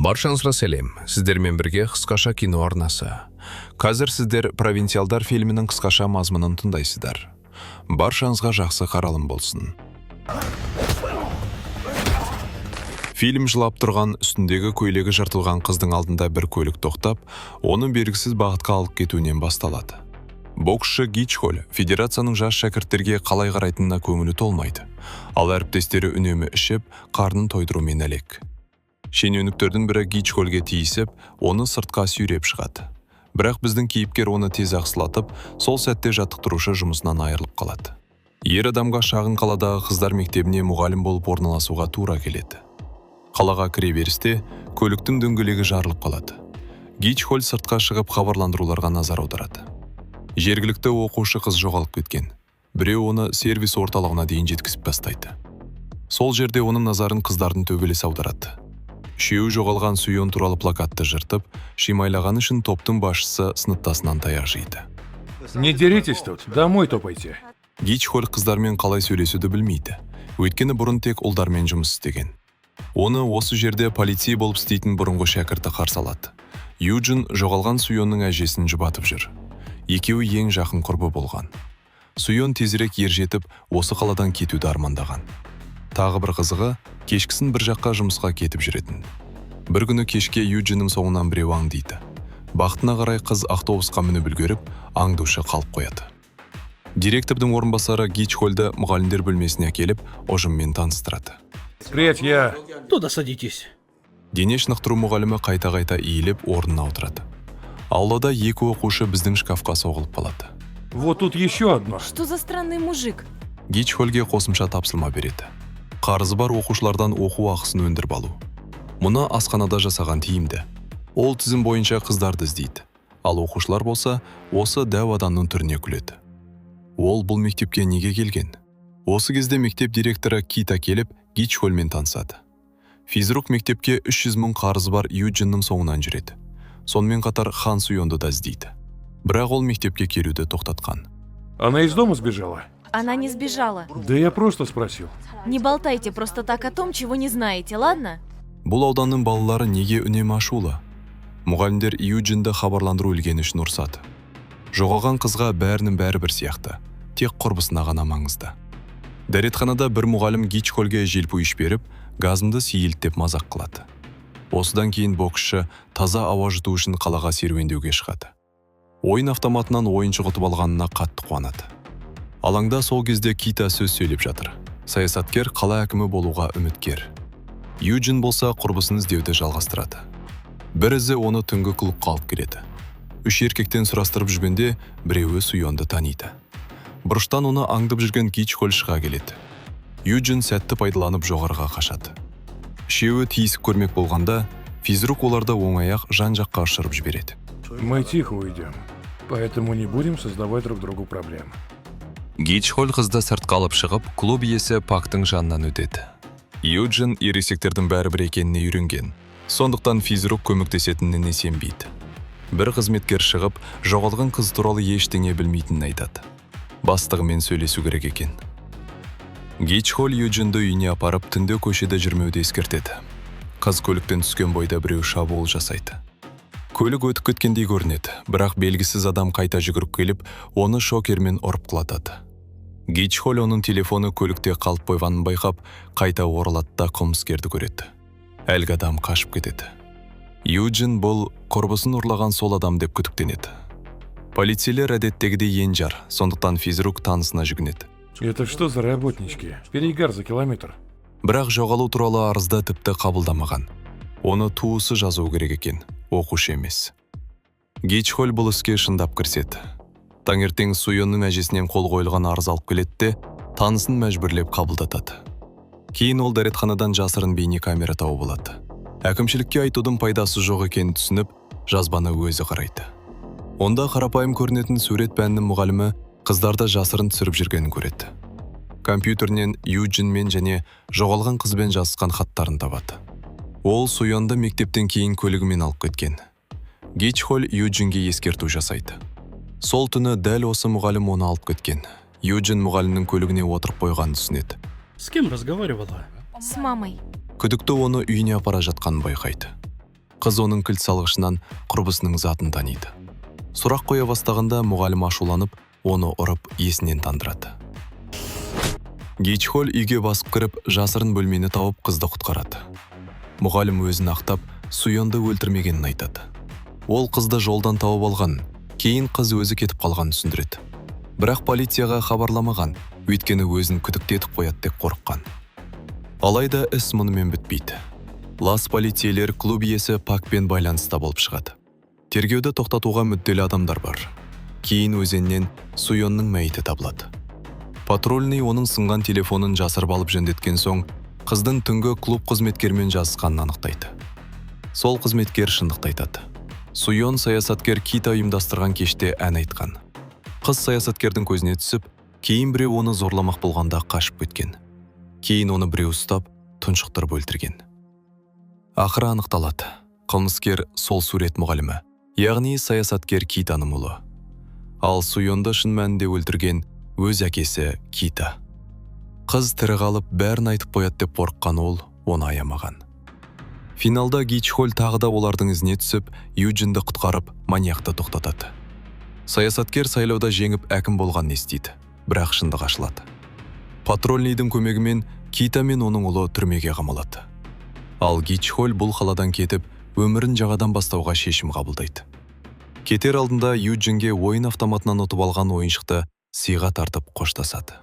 Баршаңызға сәлем. Сіздермен бірге қысқаша кино арнасы. Қазір сіздер «Провинциалдар» фильмінің қысқаша мазмұнын тыңдайсыздар. Баршаңызға жақсы қаралым болсын. Фильм жылап тұрған, үстіндегі көйлегі жыртылған қыздың алдында бір көлік тоқтап, оны белгісіз бағытқа алып кетуінен басталады. Боксшы Гичхоль федерацияның жас шәкірттерге қалай қарайтынына көңілі толмайды. Ал әріптестері үнемі ішіп, қарнын тойдырумен әлек. Шенеуніктердің бірі Гичхольге тиісіп, оны сыртқа сүйреп шығады. Бірақ біздің кейіпкер оны тез ақсылатып, сол сәтте жаттықтырушы жұмысынан айырылып қалады. Ер адамға шағын қаладағы қыздар мектебіне мұғалім болып орналасуға тура келеді. Қалаға кіре берісте көліктің дөңгелегі жарылып қалады. Гичхоль сыртқа шығып хабарландыруларға назар аударады. Жергілікті оқушы қыз жоғалып кеткен. Біреу оны сервис орталығына дейін жеткізіп тастайды. Сол жерде оның назарын қыздардың төбелесі аударады. Үшеуі жоғалған Суйон туралы плакатты жыртып, шимайлаған үшін топтың басшысы сыныптасынан таяқ жейді. Не деритесь тут, домой топайте. Гичхоль қыздармен қалай сөйлесуді білмейді. Өйткені бұрын тек ұлдармен жұмыс істеген. Оны осы жерде полицей болып істейтін бұрынғы шәкірті қарсы алады. Юджин жоғалған Суйонның әжесін жұбатып жүр. Екеуі ең жақын құрбы болған. Суйон тезірек ержетіп, осы қаладан кетуді армандаған. Тағы бір қызығы, кешкісін бір жаққа жұмысқа кетіп жүретін. Бір күні кешке Юджиннің соңынан біреу аңдиды. Бақытына қарай қыз автобусқа мініп үлгеріп, аңдушы қалып қояды. Директордың орынбасары Гичхольді мұғалімдер бөлмесіне әкеліп, ұжыммен таныстырады. Привет, я... Туда садитесь. Дене шынықтыру мұғалімі қайта-қайта иіліп, орнына отырады. Аулада екі оқушы біздің шкафқа соғылып қалады. Вот тут еще одно. Что за странный мужик? Гичхольге қосымша тапсырма береді. Қарызы бар оқушылардан оқу ақысын өндіріп алу. Мұны асханада жасаған тиімді. Ол тізім бойынша қыздарды іздейді. Ал оқушылар болса, осы дәу адамның түріне күледі. Ол бұл мектепке неге келген? Осы кезде мектеп директоры Кита келіп, Гичхольмен танысады. Физрук мектепке 300 000 қарызы бар Юджиннің соңынан жүреді. Сонымен қатар Хан Суйонды да іздейді. Бірақ ол мектепке келуді тоқтатқан. Она из дома сбежала? Она не сбежала. Да я просто спросил. Не болтайте просто так о том, чего не знаете, ладно? Бұл ауданның балалары неге үнемі ашулы? Мұғалімдер Юджинді хабарландыру ілгені үшін ұрсады. Жоғалған қызға бәрінің бәрі бір сияқты. Тек құрбысына ғана маңызды. Дәретханада бір мұғалім Гичхольге желпуиш беріп, газымды сейілтіп мазақ қылады. Осыдан кейін боксшы таза ауа жұту үшін қалаға серуендеуге шығады. Ойын автоматынан ойыншы ұтып алғанына қатты қуанады. Алаңда сол кезде Кита сөз сөйлеп жатыр. Саясаткер қала әкімі болуға үміткер. Юджин болса құрбысын іздеуді жалғастырады. Бір ізі оны түнгі клубқа алып келеді. Үш еркектен сұрастырып жүргенде біреуі Суйонды таниды. Бұрыштан оны аңдып жүрген Гичхоль шыға келеді. Юджин сәтті пайдаланып жоғарыға қашады. Үшеуі тиісіп көрмек болғанда, физрук оларды оңай-ақ жан-жаққа ұшырып жібереді. Мы тихо уйдем, поэтому не будем создавать друг другу проблем. Гичхоль қызды сыртқа алып шығып, клуб иесі Пактың жанынан өтеді. Юджин ересектердің бәрібір екеніне үйренген. Сондықтан физрук көмектесетініне сенбейді. Бір қызметкер шығып, жоғалған қыз туралы ештеңе білмейтінін айтады. Бастығымен сөйлесу керек екен. Гичхоль Юджинді үйіне апарып, түнде көшеде жүрмеуді ескертеді. Қыз көліктен түскен бойда біреу шабуыл жасайды. Көлік өтіп кеткендей көрінеді, бірақ белгісіз адам қайта жүгіріп келіп, оны шокермен ұрып құлатады. Гичхоль оның телефоны көлікте қалып қойғанын байқап, қайта оралады да қылмыскерді көреді. Әлгі адам қашып кетеді. Юджин бұл құрбысын ұрлаған сол адам деп күдіктенеді. Полицейлер әдеттегідей енжар, сондықтан физрук танысына жүгінеді. Это что за работнички? Перегар за километр. Бірақ жоғалу туралы арызды тіпті қабылдамаған. Оны туысы жазу керек екен, оқушы емес. Гичхоль бұл іске шындап кіріседі. Таңертең Суйонның әжесінен қол қойылған арыз алып келеді де, танысын мәжбүрлеп қабылдатады. Кейін ол дәретханадан жасырын бейнекамера тауып алады. Әкімшілікке айтудың пайдасы жоқ екенін түсініп, жазбаны өзі қарайды. Онда қарапайым көрінетін сурет пәнінің мұғалімі қыздарды жасырын түсіріп жүргенін көреді. Компьютерінен Юджинмен және жоғалған қызбен жазысқан хаттарын табады. Ол Суйонды мектептен кейін көлігімен алып кеткен. Гичхоль Юджинге ескерту жасайды. Сол түні дәл осы мұғалім оны алып кеткен. Юджин мұғалімнің көлігіне отырып қойғанын түсінеді. С кем разговаривала? С мамой. Күдікті оны үйіне апара жатқанын байқайды. Қыз оның кілт салғышынан құрбысының затын таниды. Сұрақ қоя бастағанда мұғалім ашуланып, оны ұрып есінен тандырады. Гичхоль үйге басып кіріп, жасырын бөлмені тауып қызды құтқарады. Мұғалім өзін ақтап, Суйонды өлтірмегенін айтады. Ол қызды жолдан тауып алған, кейін қыз өзі кетіп қалғанын түсіндіреді. Бірақ полицияға хабарламаған, өйткені өзін күдіктетіп қояды деп қорыққан. Алайда іс мұнымен бітпейді. Лас полицейлер клуб иесі Пакпен байланыста болып шығады. Тергеуді тоқтатуға мүдделі адамдар бар. Кейін өзеннен Суйонның мәйіті табылады. Патрульный оның сынған телефонын жасырып алып жөндеткен соң, қыздың түнгі клуб қызметкермен жазысқанын анықтайды. Сол қызметкер шындықты айтады. Суйон саясаткер Кита ұйымдастырған кеште ән айтқан. Қыз саясаткердің көзіне түсіп, кейін біреу оны зорламақ болғанда қашып кеткен. Кейін оны біреу ұстап, тұншықтырып өлтірген. Ақыры анықталады. Қылмыскер сол сурет мұғалімі, яғни саясаткер Китаның ұлы. Ал Суйонды шын мәнінде өлтірген өз әкесі Кита. Қыз тірі қалып бәрін айтып қояды деп қорыққан ол, оны аямаған. Финалда Гичхоль тағы да олардың ізіне түсіп, Юджинді құтқарып, маньяқты тоқтатады. Саясаткер сайлауда жеңіп әкім болғанын естиді, бірақ шындық ашылады. Патрульныйдың көмегімен Кита мен оның ұлы түрмеге қамалады. Ал Гичхоль бұл қаладан кетіп, өмірін жаңадан бастауға шешім қабылдайды. Кетер алдында Юджинге ойын автоматынан ұтып алған ойыншықты сыйға тартып қоштасады.